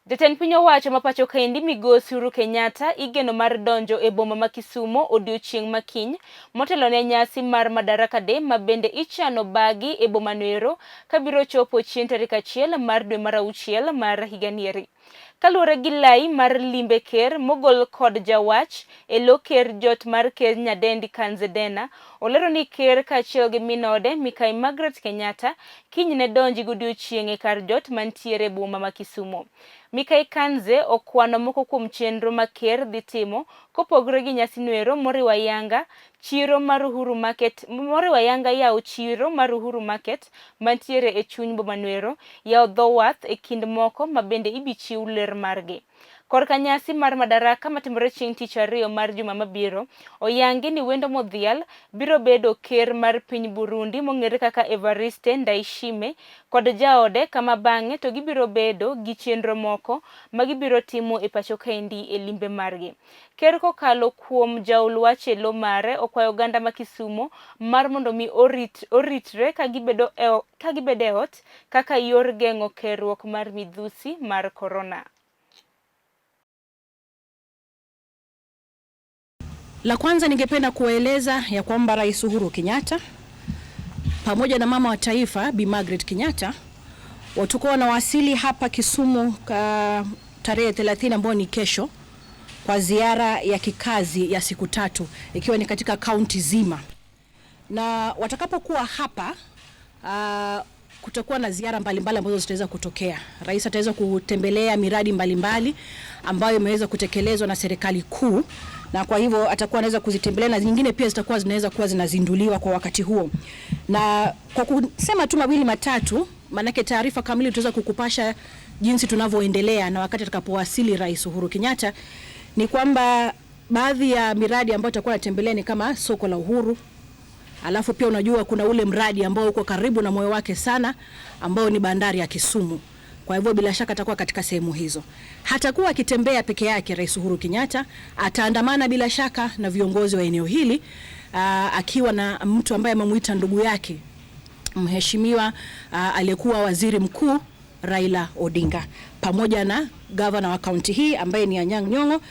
Jatend piny owacho ma pacho kaendi migosi Uhuru Kenyatta igeno mar donjo e boma ma Kisumu odiechieng makiny motelone nyasi mar Madaraka Day ma bende ichano bagi e boma noero kabiro chopo chieng' tarik 1 mar dwe mar auchiel mar higani. Kaluwore gi Lai Mar Ker mogol kod jawach e lo ker jot mar ker nyadendi Kanze Dena olero ni ker kaachiel gi minode Mikai Margaret Kenyatta kiny nedonji godiecheng e kar jot mantiere boma ma Kisumu. Mikai Kanze okwano moko kuom chenro ma ker dhi timo kopogore gi nyasi noero moriwo ayanga chiro Mar Uhuru market yawo chiro Mar Uhuru market mantiere e chuny boma noero yawo dho wath e kind moko ma bende ibichiw ler margi. Korka nyasi mar Madaraka matimore chieng' tich 2 mar juma mabiro oyangi ni wendo modhial biro bedo ker mar piny Burundi mong'ere kaka Everiste Ndai kod jaode kama bang'e to gibiro bedo gi chenro moko ma gibiro timo e pacho kaendi e limbe margi. Ker kokalo kuom jaul wach e lo mare okwayo oganda ma Kisumu mar mondo mi oritre ka gibedo e ot kaka yor geng'o kerruok mar midhusi mar corona. La kwanza ningependa kueleza ya kwamba Rais Uhuru Kenyatta pamoja na mama wa taifa Bi Margaret Kenyatta watakuwa wanawasili hapa Kisumu tarehe 30 ambayo ni kesho kwa ziara ya kikazi ya siku 3 ikiwa ni katika kaunti zima. Na watakapokuwa hapa kutakuwa na ziara mbalimbali ambazo zitaweza kutokea. Rais ataweza kutembelea miradi mbalimbali ambayo imeweza kutekelezwa na serikali kuu, na kwa hivyo atakuwa anaweza kuzitembelea na nyingine pia zitakuwa zinaweza kuwa zinazinduliwa kwa wakati huo. Na kwa kusema tu mawili matatu, manake taarifa kamili tutaweza kukupasha jinsi tunavyoendelea na wakati atakapowasili Rais Uhuru Kenyatta, ni kwamba baadhi ya miradi ambayo atakuwa anatembelea ni kama soko la Uhuru. Alafu pia unajua kuna ule mradi ambao uko karibu na moyo wake sana ambao ni bandari ya Kisumu. Kwa hivyo bila shaka atakuwa katika sehemu hizo. Hatakuwa akitembea peke yake Rais Uhuru Kenyatta, ataandamana bila shaka na viongozi wa eneo hili akiwa na mtu ambaye amemuita ndugu yake, mheshimiwa aliyekuwa waziri mkuu Raila Odinga, pamoja na gavana wa kaunti hii ambaye ni Anyang' Nyong'o.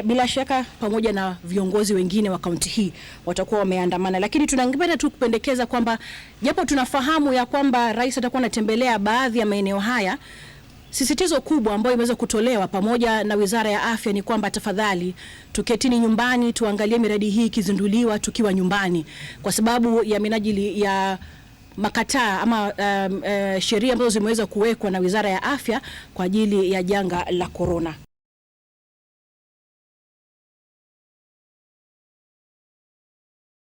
Bila shaka pamoja na viongozi wengine wa kaunti hii watakuwa wameandamana, lakini tunangependa tu kupendekeza kwamba japo tunafahamu ya kwamba rais atakuwa anatembelea baadhi ya maeneo haya, sisitizo kubwa ambayo imeweza kutolewa pamoja na Wizara ya Afya ni kwamba tafadhali tuketini nyumbani, tuangalie miradi hii kizinduliwa tukiwa nyumbani, kwa sababu ya minajili ya makataa ama sheria ambazo zimeweza kuwekwa na Wizara ya Afya kwa ajili ya janga la corona.